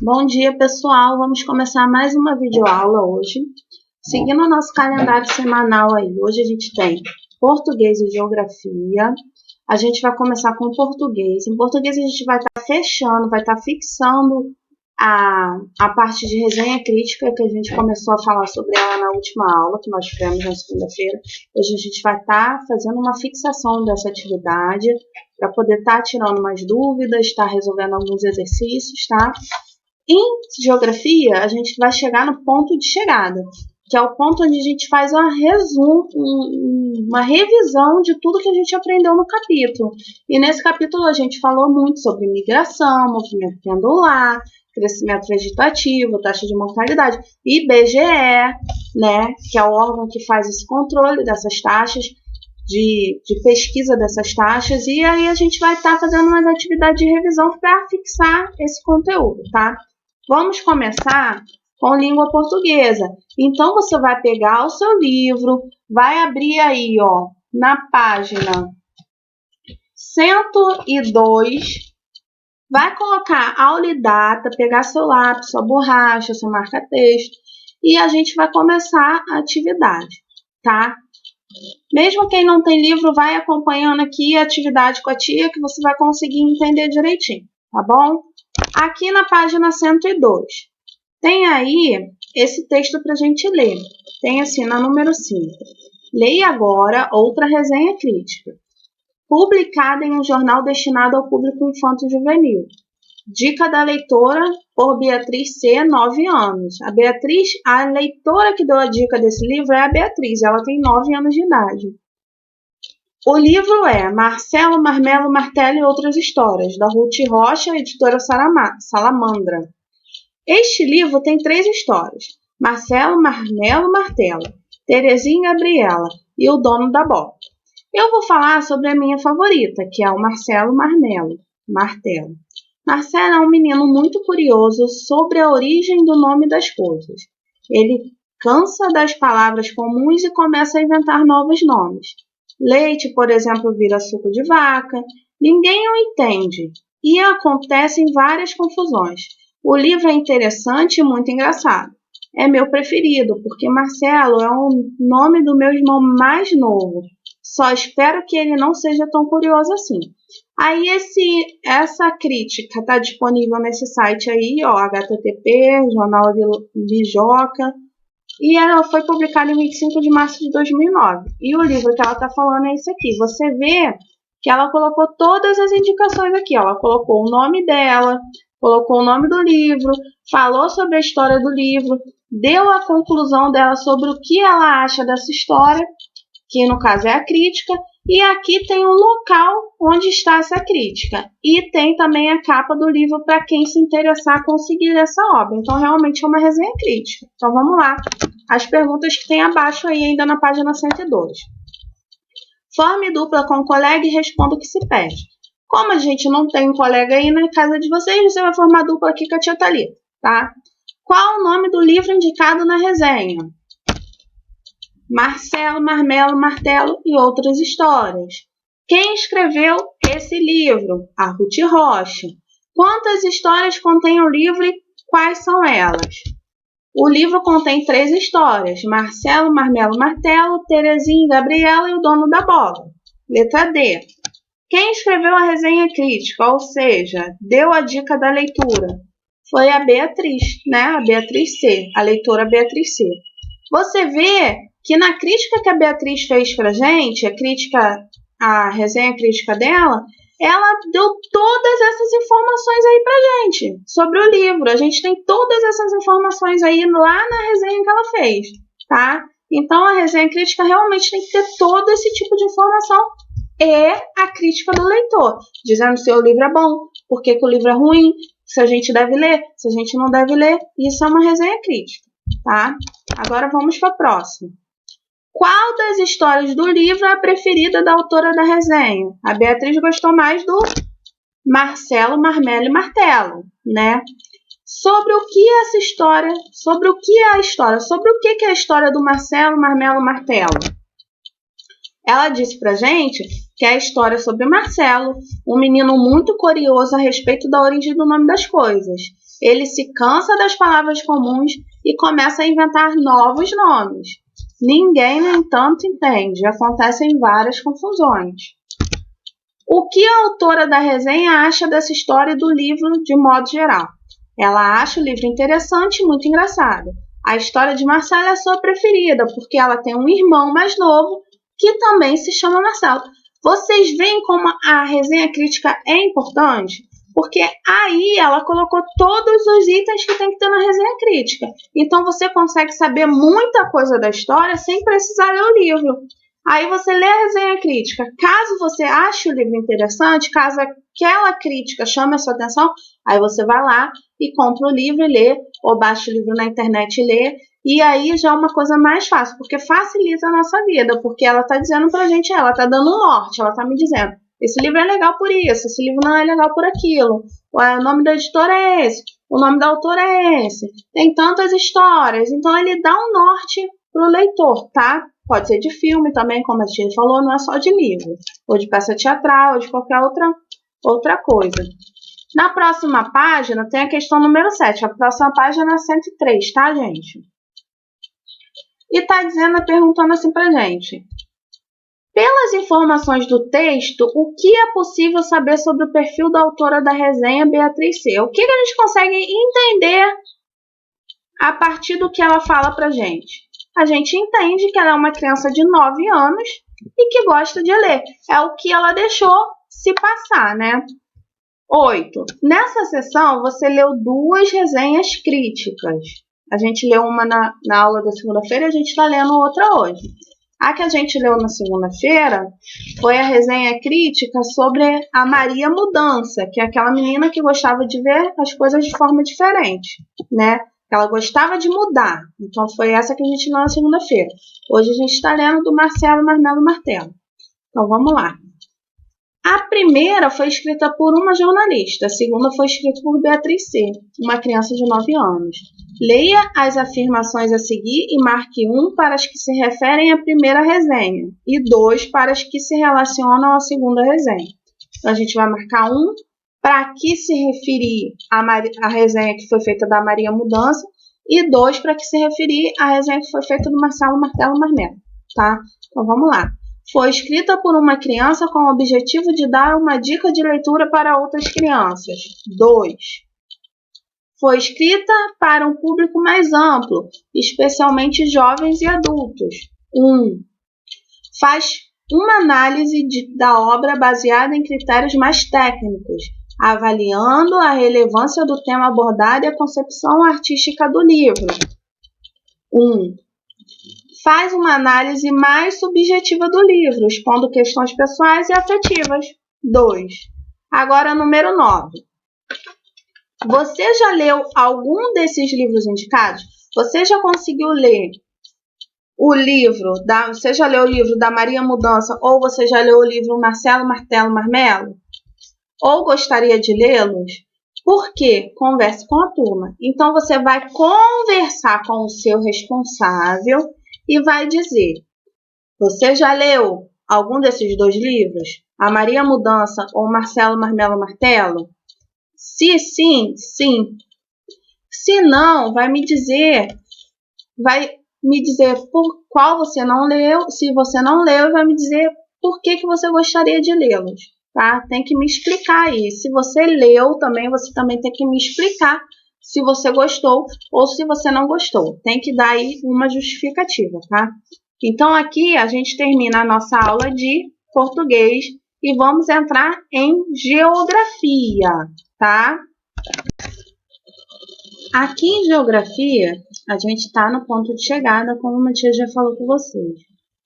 Bom dia, pessoal. Vamos começar mais uma videoaula hoje. Seguindo o nosso calendário semanal aí. Hoje a gente tem português e geografia. A gente vai começar com português. Em português a gente vai estar fechando, vai estar fixando a parte de resenha crítica que a gente começou a falar sobre ela na última aula, que nós tivemos na segunda-feira. Hoje a gente vai estar fazendo uma fixação dessa atividade para poder estar tirando mais dúvidas, estar resolvendo alguns exercícios, tá? Em geografia, a gente vai chegar no ponto de chegada, que é o ponto onde a gente faz uma revisão de tudo que a gente aprendeu no capítulo. E nesse capítulo a gente falou muito sobre migração, movimento pendular, crescimento vegetativo, taxa de mortalidade, IBGE, né, que é o órgão que faz esse controle dessas taxas, de pesquisa dessas taxas, e aí a gente vai estar fazendo umas atividades de revisão para fixar esse conteúdo, tá? Vamos começar com língua portuguesa. Então, você vai pegar o seu livro, vai abrir aí, ó, na página 102, vai colocar aula e data, pegar seu lápis, sua borracha, seu marca-texto, e a gente vai começar a atividade, tá? Mesmo quem não tem livro, vai acompanhando aqui a atividade com a tia, que você vai conseguir entender direitinho, tá bom? Aqui na página 102, tem aí esse texto para a gente ler. Tem assim, na número 5. Leia agora outra resenha crítica, publicada em um jornal destinado ao público infanto-juvenil. Dica da leitora por Beatriz C., 9 anos. A leitora que deu a dica desse livro é a Beatriz, ela tem 9 anos de idade. O livro é Marcelo, Marmelo, Martelo e Outras Histórias, da Ruth Rocha, editora Salamandra. Este livro tem 3 histórias: Marcelo, Marmelo, Martelo, Terezinha e Gabriela e o Dono da Bola. Eu vou falar sobre a minha favorita, que é o Marcelo, Marmelo, Martelo. Marcelo é um menino muito curioso sobre a origem do nome das coisas. Ele cansa das palavras comuns e começa a inventar novos nomes. Leite, por exemplo, vira suco de vaca. Ninguém o entende e acontecem várias confusões. O livro é interessante e muito engraçado. É meu preferido, porque Marcelo é o nome do meu irmão mais novo. Só espero que ele não seja tão curioso assim. Aí essa crítica está disponível nesse site aí, ó, HTTP, Jornal Bijoca, e ela foi publicada em 25 de março de 2009. E o livro que ela está falando é esse aqui. Você vê que ela colocou todas as indicações aqui. Ela colocou o nome dela, colocou o nome do livro, falou sobre a história do livro, deu a conclusão dela sobre o que ela acha dessa história, que no caso é a crítica, e aqui tem o local onde está essa crítica. E tem também a capa do livro para quem se interessar conseguir essa obra. Então, realmente é uma resenha crítica. Então, vamos lá. As perguntas que tem abaixo aí, ainda na página 102. Forme dupla com o colega e responda o que se pede. Como a gente não tem um colega aí na casa de vocês, você vai formar dupla aqui com a tia Thalita, tá? Qual o nome do livro indicado na resenha? Marcelo, Marmelo, Martelo e Outras Histórias. Quem escreveu esse livro? A Ruth Rocha. Quantas histórias contém o livro e quais são elas? O livro contém 3 histórias: Marcelo, Marmelo, Martelo, Terezinha e Gabriela e o Dono da Bola. Letra D. Quem escreveu a resenha crítica, ou seja, deu a dica da leitura? Foi a Beatriz, né? A Beatriz C., a leitora Beatriz C. Você vê que na crítica que a Beatriz fez pra gente, a resenha crítica dela, ela deu todas essas informações aí pra gente sobre o livro. A gente tem todas essas informações aí lá na resenha que ela fez, tá? Então a resenha crítica realmente tem que ter todo esse tipo de informação e a crítica do leitor, dizendo se o livro é bom, por que o livro é ruim, se a gente deve ler, se a gente não deve ler. Isso é uma resenha crítica, tá? Agora vamos para a próxima. Qual das histórias do livro é a preferida da autora da resenha? A Beatriz gostou mais do Marcelo, Marmelo e Martelo, né? Sobre o que é essa história? Sobre o que é a história? Sobre o que é a história do Marcelo, Marmelo e Martelo? Ela disse pra gente que é a história sobre Marcelo, um menino muito curioso a respeito da origem do nome das coisas. Ele se cansa das palavras comuns e começa a inventar novos nomes. Ninguém, no entanto, entende. Acontecem várias confusões. O que a autora da resenha acha dessa história e do livro de modo geral? Ela acha o livro interessante e muito engraçado. A história de Marcelo é a sua preferida, porque ela tem um irmão mais novo que também se chama Marcelo. Vocês veem como a resenha crítica é importante? Porque aí ela colocou todos os itens que tem que ter na resenha crítica. Então você consegue saber muita coisa da história sem precisar ler o livro. Aí você lê a resenha crítica. Caso você ache o livro interessante, caso aquela crítica chame a sua atenção, aí você vai lá e compra o livro e lê, ou baixa o livro na internet e lê. E aí já é uma coisa mais fácil, porque facilita a nossa vida, porque ela está dizendo pra gente, ela está dando um norte, ela está me dizendo, esse livro é legal por isso, esse livro não é legal por aquilo, o nome da editora é esse, o nome da autora é esse, tem tantas histórias, então ele dá um norte pro leitor, tá? Pode ser de filme também, como a gente falou, não é só de livro, ou de peça teatral, ou de qualquer outra coisa. Na próxima página tem a questão número 7, a próxima página é 103, tá, gente? E tá dizendo, perguntando assim pra gente. Pelas informações do texto, o que é possível saber sobre o perfil da autora da resenha, Beatriz C? O que a gente consegue entender a partir do que ela fala pra gente? A gente entende que ela é uma criança de 9 anos e que gosta de ler. É o que ela deixou se passar, né? 8. Nessa sessão, você leu 2 resenhas críticas. A gente leu uma na aula da segunda-feira e a gente está lendo outra hoje. A que a gente leu na segunda-feira foi a resenha crítica sobre a Maria Mudança, que é aquela menina que gostava de ver as coisas de forma diferente, né? Ela gostava de mudar. Então foi essa que a gente leu na segunda-feira. Hoje a gente está lendo do Marcelo Marmelo Martelo. Então vamos lá. A primeira foi escrita por uma jornalista, a segunda foi escrita por Beatriz C., uma criança de 9 anos. Leia as afirmações a seguir e marque 1 para as que se referem à primeira resenha e 2 para as que se relacionam à segunda resenha. Então a gente vai marcar 1 para que se referir à resenha que foi feita da Maria Mudança e 2 para que se referir à resenha que foi feita do Marcelo Martelo Marmelo, tá? Então vamos lá. Foi escrita por uma criança com o objetivo de dar uma dica de leitura para outras crianças. 2. Foi escrita para um público mais amplo, especialmente jovens e adultos. 1. Faz uma análise da obra baseada em critérios mais técnicos, avaliando a relevância do tema abordado e a concepção artística do livro. 1. Faz uma análise mais subjetiva do livro, expondo questões pessoais e afetivas. 2. Agora, número 9. Você já leu algum desses livros indicados? Você já conseguiu ler o livro você já leu o livro da Maria Mudança ou você já leu o livro Marcelo Martelo Marmelo? Ou gostaria de lê-los? Por quê? Converse com a turma. Então, você vai conversar com o seu responsável e vai dizer, você já leu algum desses 2 livros? A Maria Mudança ou Marcelo Marmelo Martelo? Se sim, sim. Se não, vai me dizer por qual você não leu. Se você não leu, vai me dizer por que você gostaria de lê-los, tá? Tem que me explicar aí. Se você leu também, você também tem que me explicar se você gostou ou se você não gostou. Tem que dar aí uma justificativa, tá? Então, aqui a gente termina a nossa aula de português e vamos entrar em geografia, tá? Aqui em geografia, a gente está no ponto de chegada, como a tia já falou com vocês.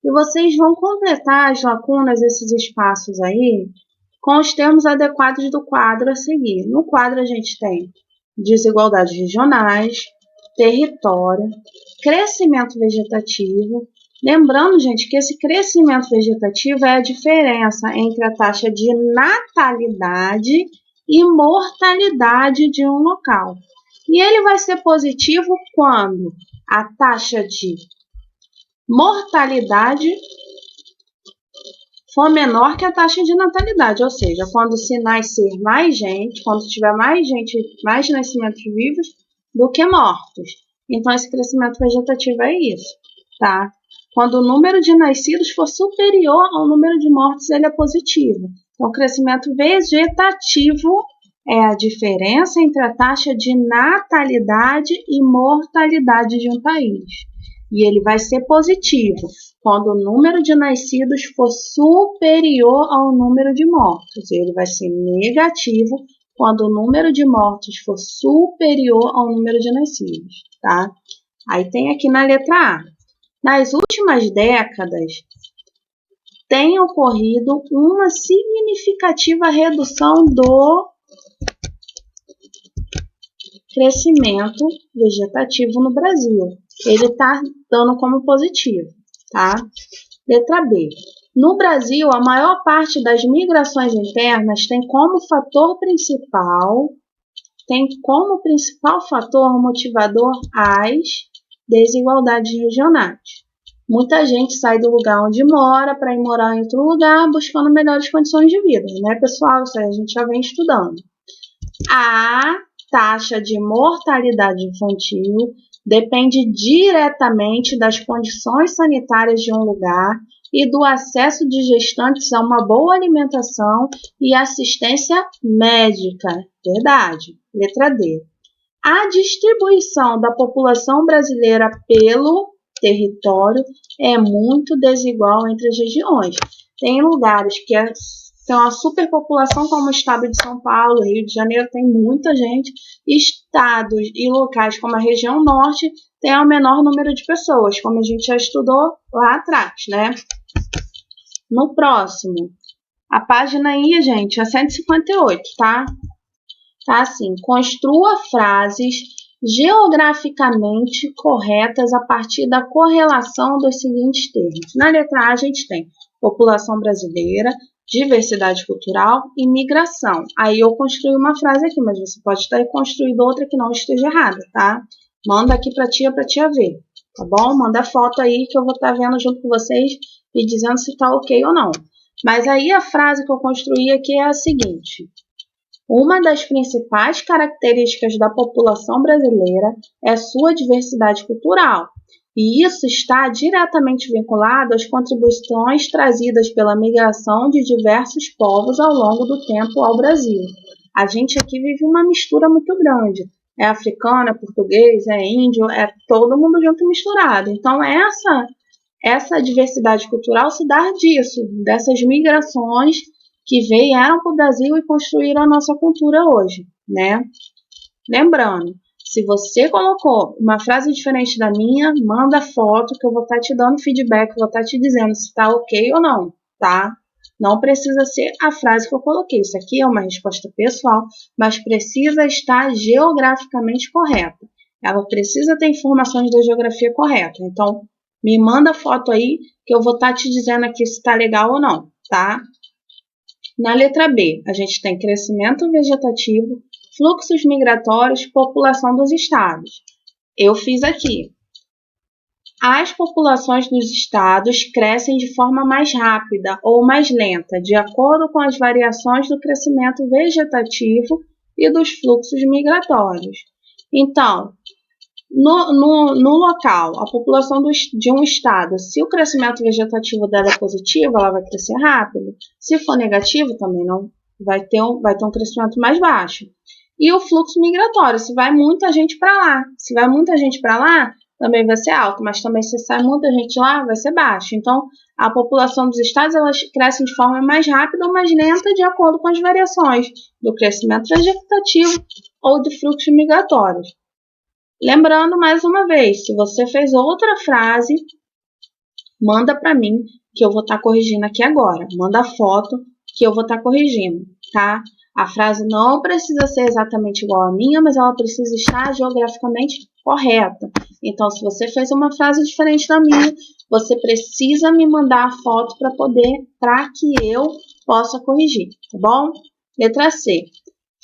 E vocês vão completar as lacunas desses espaços aí com os termos adequados do quadro a seguir. No quadro a gente tem desigualdades regionais, território, crescimento vegetativo. Lembrando, gente, que esse crescimento vegetativo é a diferença entre a taxa de natalidade e mortalidade de um local. E ele vai ser positivo quando a taxa de mortalidade for menor que a taxa de natalidade, ou seja, quando se nascer mais gente, quando tiver mais gente, mais nascimentos vivos do que mortos. Então, esse crescimento vegetativo é isso, tá? Quando o número de nascidos for superior ao número de mortos, ele é positivo. Então, o crescimento vegetativo é a diferença entre a taxa de natalidade e mortalidade de um país. E ele vai ser positivo quando o número de nascidos for superior ao número de mortos. Ele vai ser negativo quando o número de mortos for superior ao número de nascidos, tá? Aí tem aqui na letra A. Nas últimas décadas, tem ocorrido uma significativa redução do crescimento vegetativo no Brasil. Ele está dando como positivo, tá? Letra B. No Brasil, a maior parte das migrações internas tem como principal fator motivador as desigualdades regionais. Muita gente sai do lugar onde mora para ir morar em outro lugar buscando melhores condições de vida, né, pessoal? Isso aí a gente já vem estudando. A taxa de mortalidade infantil depende diretamente das condições sanitárias de um lugar e do acesso de gestantes a uma boa alimentação e assistência médica. Verdade. Letra D. A distribuição da população brasileira pelo território é muito desigual entre as regiões. Tem lugares que tem uma superpopulação, como o estado de São Paulo, Rio de Janeiro, tem muita gente. Estados e locais como a região norte tem o menor número de pessoas, como a gente já estudou lá atrás, né? No próximo, a página aí, gente, é 158, tá? Tá assim, construa frases geograficamente corretas a partir da correlação dos seguintes termos. Na letra A, a gente tem população brasileira, diversidade cultural e migração. Aí eu construí uma frase aqui, mas você pode estar construindo outra que não esteja errada, tá? Manda aqui para tia ver, tá bom? Manda foto aí que eu vou estar vendo junto com vocês e dizendo se tá ok ou não. Mas aí a frase que eu construí aqui é a seguinte: uma das principais características da população brasileira é sua diversidade cultural, e isso está diretamente vinculado às contribuições trazidas pela migração de diversos povos ao longo do tempo ao Brasil. A gente aqui vive uma mistura muito grande. É africano, é português, é índio, é todo mundo junto e misturado. Então, essa diversidade cultural se dá disso, dessas migrações que vieram para o Brasil e construíram a nossa cultura hoje, né? Lembrando, se você colocou uma frase diferente da minha, manda foto que eu vou estar te dando feedback, vou estar te dizendo se está ok ou não, tá? Não precisa ser a frase que eu coloquei. Isso aqui é uma resposta pessoal, mas precisa estar geograficamente correta. Ela precisa ter informações da geografia correta. Então, me manda foto aí que eu vou estar te dizendo aqui se está legal ou não, tá? Na letra B, a gente tem crescimento vegetativo, fluxos migratórios, população dos estados. Eu fiz aqui. As populações dos estados crescem de forma mais rápida ou mais lenta, de acordo com as variações do crescimento vegetativo e dos fluxos migratórios. Então, no local, a população de um estado, se o crescimento vegetativo dela é positivo, ela vai crescer rápido. Se for negativo, também não vai ter um crescimento mais baixo. E o fluxo migratório, se vai muita gente para lá. Se vai muita gente para lá, também vai ser alto, mas também se sai muita gente lá, vai ser baixo. Então, a população dos estados, elas crescem de forma mais rápida ou mais lenta de acordo com as variações do crescimento vegetativo ou de fluxos migratórios. Lembrando, mais uma vez, se você fez outra frase, manda para mim, que eu vou estar corrigindo aqui agora. Manda foto, que eu vou estar corrigindo, tá? A frase não precisa ser exatamente igual à minha, mas ela precisa estar geograficamente correta. Então, se você fez uma frase diferente da minha, você precisa me mandar a foto para que eu possa corrigir, tá bom? Letra C.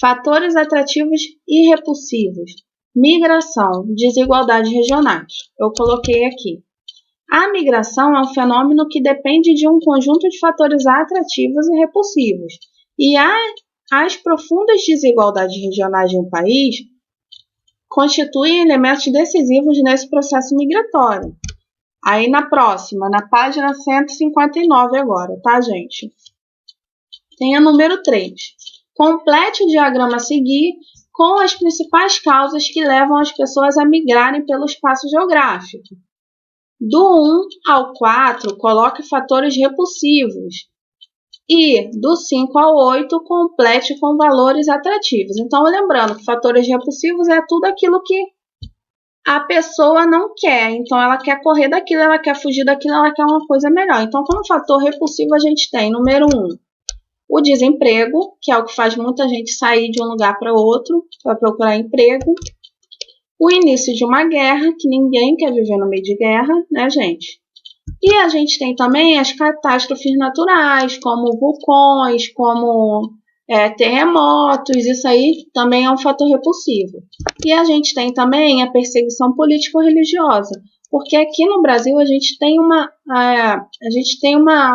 Fatores atrativos e repulsivos. Migração, desigualdades regionais. Eu coloquei aqui. A migração é um fenômeno que depende de um conjunto de fatores atrativos e repulsivos, e as profundas desigualdades regionais de um país constituem elementos decisivos nesse processo migratório. Aí na próxima, na página 159 agora, tá, gente? Tem a número 3. Complete o diagrama a seguir com as principais causas que levam as pessoas a migrarem pelo espaço geográfico. Do 1 ao 4, coloque fatores repulsivos. E do 5 ao 8, complete com valores atrativos. Então, lembrando que fatores repulsivos é tudo aquilo que a pessoa não quer. Então, ela quer correr daquilo, ela quer fugir daquilo, ela quer uma coisa melhor. Então, como fator repulsivo, a gente tem, número 1, o desemprego, que é o que faz muita gente sair de um lugar para outro para procurar emprego. O início de uma guerra, que ninguém quer viver no meio de guerra, né, gente? E a gente tem também as catástrofes naturais, como vulcões, como terremotos, isso aí também é um fator repulsivo. E a gente tem também a perseguição político-religiosa, porque aqui no Brasil a gente tem uma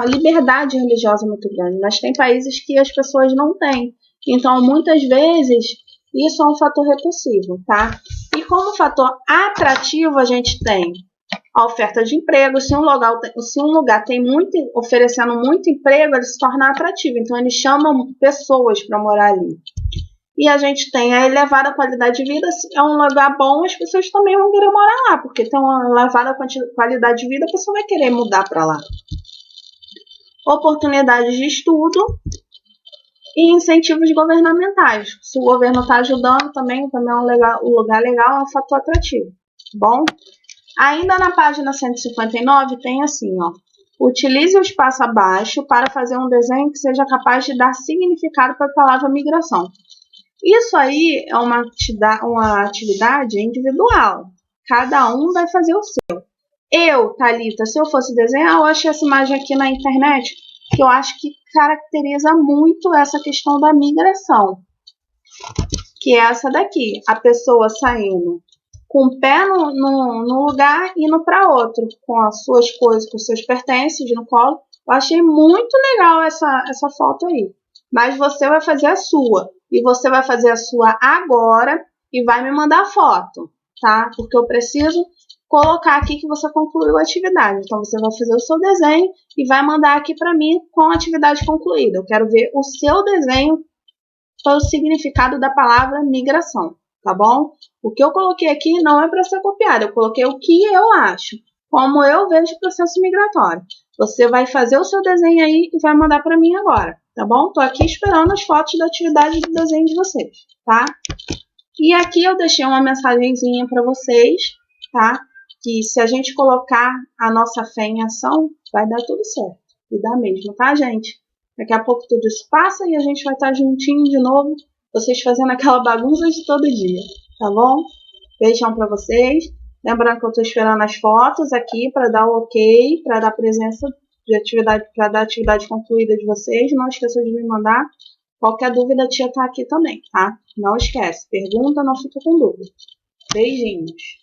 liberdade religiosa muito grande, mas tem países que as pessoas não têm. Então, muitas vezes, isso é um fator repulsivo, tá? E como fator atrativo, a gente tem a oferta de emprego. Se um lugar tem oferecendo muito emprego, ele se torna atrativo. Então, eles chamam pessoas para morar ali. E a gente tem a elevada qualidade de vida. Se é um lugar bom, as pessoas também vão querer morar lá, porque tem uma elevada qualidade de vida, a pessoa vai querer mudar para lá. Oportunidades de estudo e incentivos governamentais. Se o governo está ajudando, também é um lugar legal, é um fator atrativo. Bom? Ainda na página 159 tem assim, ó. Utilize o espaço abaixo para fazer um desenho que seja capaz de dar significado para a palavra migração. Isso aí é uma atividade individual. Cada um vai fazer o seu. Eu, Thalita, se eu fosse desenhar, eu achei essa imagem aqui na internet, que eu acho que caracteriza muito essa questão da migração. Que é essa daqui, a pessoa saindo com o pé num lugar e indo para outro, com as suas coisas, com os seus pertences no colo. Eu achei muito legal essa foto aí. Mas você vai fazer a sua. E você vai fazer a sua agora e vai me mandar a foto, tá? Porque eu preciso colocar aqui que você concluiu a atividade. Então, você vai fazer o seu desenho e vai mandar aqui para mim com a atividade concluída. Eu quero ver o seu desenho para o significado da palavra migração, tá bom? O que eu coloquei aqui não é para ser copiado, eu coloquei o que eu acho, como eu vejo o processo migratório. Você vai fazer o seu desenho aí e vai mandar para mim agora, tá bom? Tô aqui esperando as fotos da atividade do desenho de vocês, tá? E aqui eu deixei uma mensagenzinha para vocês, tá? Que se a gente colocar a nossa fé em ação, vai dar tudo certo. E dá mesmo, tá, gente? Daqui a pouco tudo isso passa e a gente vai estar juntinho de novo, vocês fazendo aquela bagunça de todo dia, tá bom? Beijão pra vocês. Lembrando que eu tô esperando as fotos aqui para dar o ok, para dar presença de atividade, para dar a atividade concluída de vocês. Não esqueça de me mandar. Qualquer dúvida, a tia tá aqui também, tá? Não esquece. Pergunta, não fica com dúvida. Beijinhos.